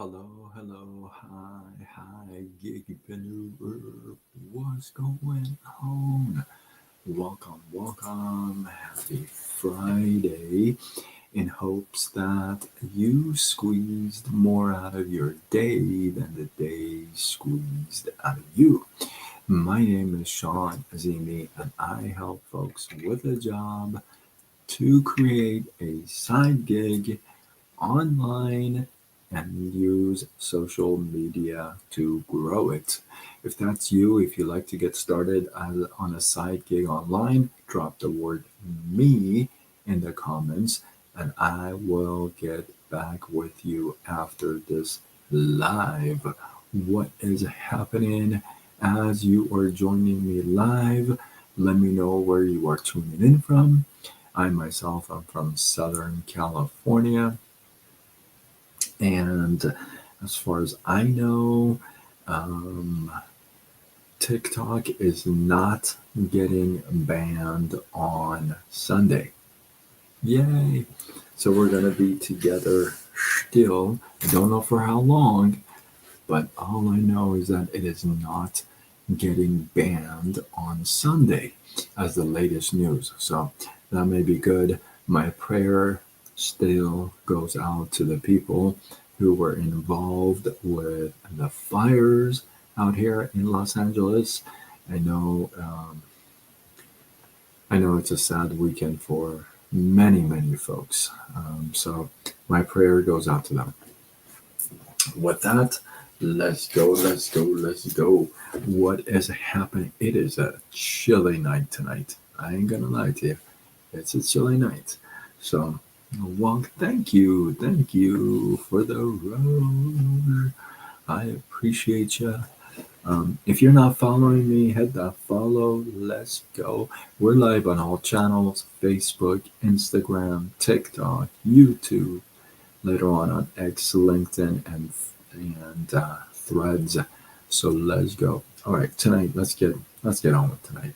hello, hi, gigpreneur. What's going on? Welcome. Happy Friday. In hopes that you squeezed more out of your day than the day squeezed out of you. My name is Sean Azimi, and I help folks with a job to create a side gig online and use social media to grow it. If that's you, if you like to get started on a side gig online, drop the word me in the comments and I will get back with you after this live. What is happening as you are joining me live? Let me know where you are tuning in from. I myself am from Southern California. And as far as I know, um, TikTok is not getting banned on Sunday. Yay! So we're going to be together still. I don't know for how long, but all I know is that it is not getting banned on Sunday as the latest news. So that may be good. My prayer still goes out to the people who were involved with the fires out here in Los Angeles. I know, I know it's a sad weekend for many folks. So my prayer goes out to them. With that, let's go. What is happening? It is a chilly night tonight. I ain't gonna lie to you. It's a chilly night. So, well, thank you for the rose. I appreciate you. If you're not following me, hit that follow. Let's go. We're live on all channels: Facebook, Instagram, TikTok, YouTube. Later on X, LinkedIn, and Threads. So let's go. All right, tonight let's get on with tonight.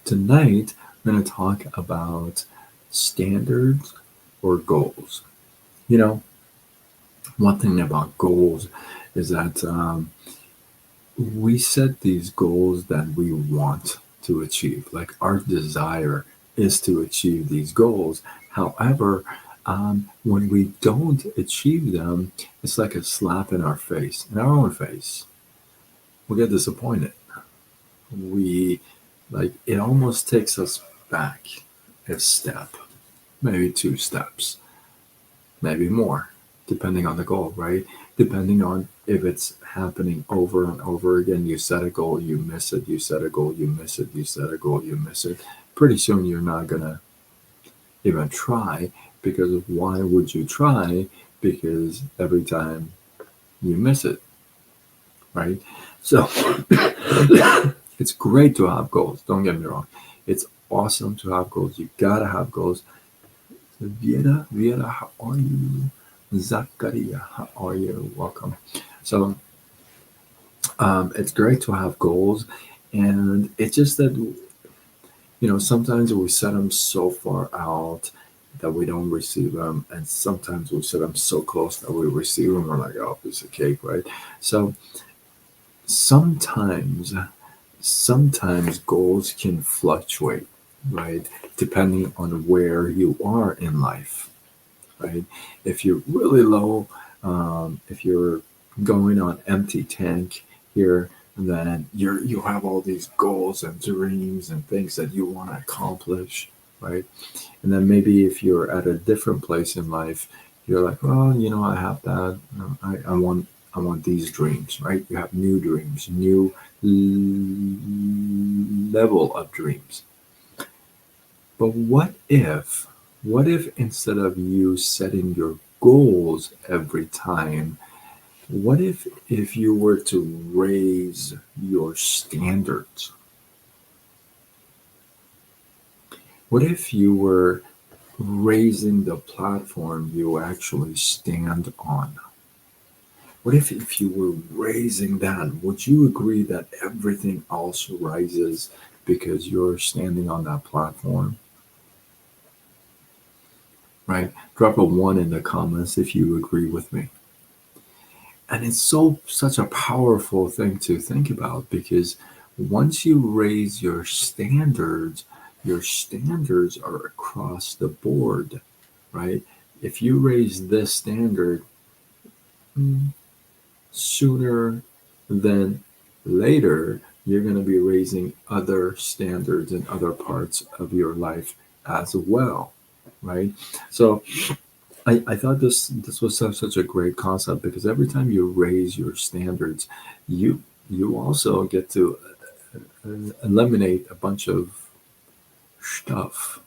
Tonight we're going to talk about standards or goals. You know, one thing about goals is that we set these goals that we want to achieve. Like our desire is to achieve these goals. However, when we don't achieve them, it's like a slap in our face, in our own face. We get disappointed. We like it almost takes us back a step, maybe two steps, maybe more, depending on the goal, right? Depending on if it's happening over and over again. You set a goal, you miss it, you set a goal, you miss it, you set a goal, you miss it. Pretty soon you're not gonna even try, because why would you try? Because every time you miss it, right? So it's great to have goals. Don't get me wrong. It's awesome to have goals. You gotta have goals. Viera, how are you? Zakaria, how are you? Welcome. So it's great to have goals, and it's just that sometimes we set them so far out that we don't receive them, and sometimes we set them so close that we receive them. We're like, oh, piece of cake, right? So sometimes goals can fluctuate, right? Depending on where you are in life, right? If you're really low, if you're going on empty tank here, then you have all these goals and dreams and things that you want to accomplish, right? And then maybe if you're at a different place in life, you're like, well, I have that. I want these dreams, right? You have new dreams, new level of dreams. But what if instead of you setting your goals every time, what if you were to raise your standards? What if you were raising the platform you actually stand on? What if you were raising that? Would you agree that everything else rises because you're standing on that platform? Right? Drop a 1 in the comments if you agree with me. And it's such a powerful thing to think about, because once you raise your standards are across the board, right? If you raise this standard, mm, sooner than later, you're going to be raising other standards in other parts of your life as well, right? So I thought this was such a great concept, because every time you raise your standards, you also get to eliminate a bunch of stuff.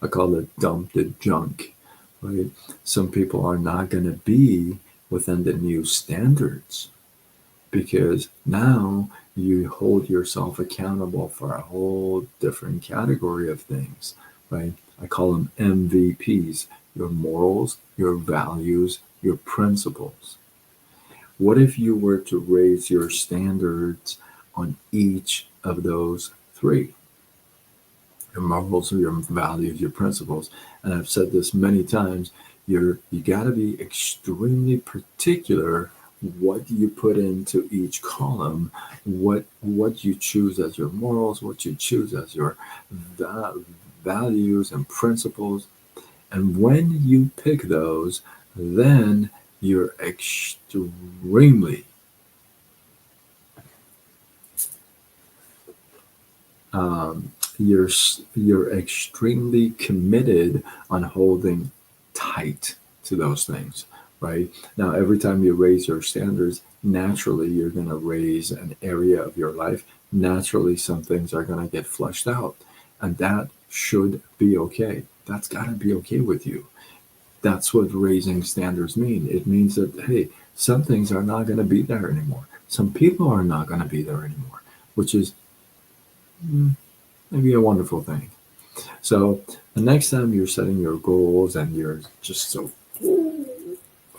I call it dump the junk, right? Some people are not going to be within the new standards, because now you hold yourself accountable for a whole different category of things, right? I call them MVPs: your morals, your values, your principles. What if you were to raise your standards on each of those three? Your morals, your values, your principles. And I've said this many times, you got to be extremely particular what you put into each column, what you choose as your morals, what you choose as your values and principles. And when you pick those, then you're extremely you're extremely committed on holding tight to those things, right? Now, every time you raise your standards, naturally you're going to raise an area of your life. Naturally, some things are going to get flushed out, and that should be okay. That's got to be okay with you. That's what raising standards mean. It means that, hey, some things are not going to be there anymore. Some people are not going to be there anymore, which is maybe a wonderful thing. So the next time you're setting your goals and you're just so, "Oh,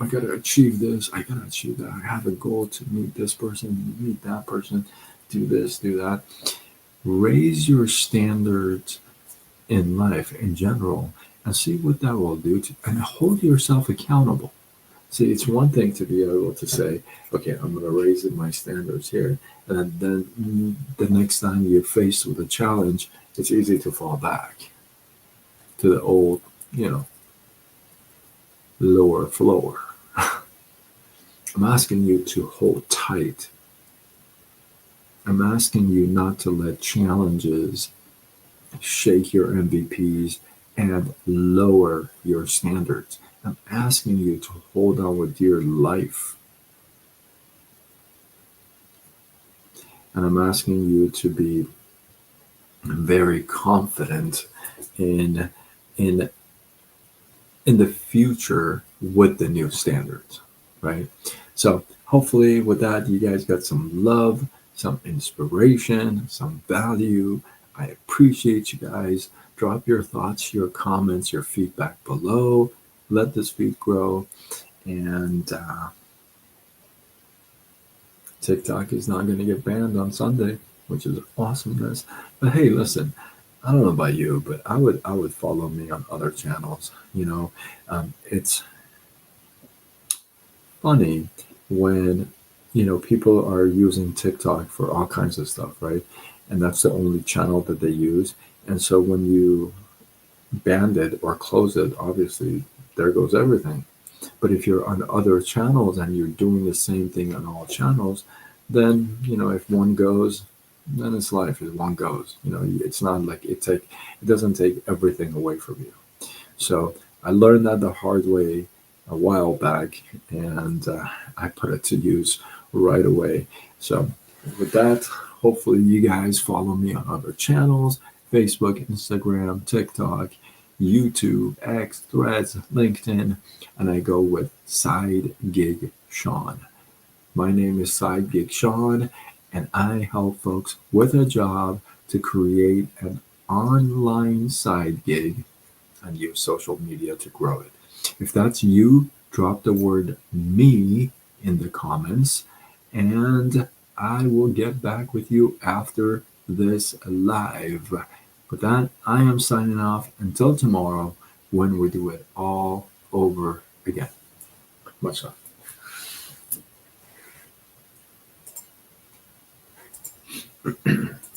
I gotta achieve this, I gotta achieve that, I have a goal to meet this person, meet that person, do this, do that," raise your standards in life in general and see what that will do and hold yourself accountable. See, it's one thing to be able to say, okay, I'm going to raise my standards here. And then the next time you're faced with a challenge, it's easy to fall back to the old, you know, lower floor. I'm asking you to hold tight. I'm asking you not to let challenges shake your MVPs and lower your standards. I'm asking you to hold on with your life. And I'm asking you to be very confident in in in the future with the new standards, right? So hopefully with that, you guys got some love, some inspiration, some value. I appreciate you guys. Drop your thoughts, your comments, your feedback below. Let this feed grow. And TikTok is not going to get banned on Sunday, which is awesomeness. But hey, listen, I don't know about you, but I would follow me on other channels. It's funny when people are using TikTok for all kinds of stuff, right? And that's the only channel that they use. And so when you ban it or close it, obviously there goes everything. But if you're on other channels and you're doing the same thing on all channels, then if one goes, then it's life. If one goes, it's not like it doesn't take everything away from you. So I learned that the hard way a while back, and I put it to use right away. So with that, hopefully you guys follow me on other channels: Facebook, Instagram, TikTok, YouTube, X, Threads, LinkedIn, and I go with Side Gig Sean. My name is Side Gig Sean, and I help folks with a job to create an online side gig and use social media to grow it. If that's you, drop the word "me" in the comments, and I will get back with you after this live. With that, I am signing off until tomorrow when we do it all over again. Much love.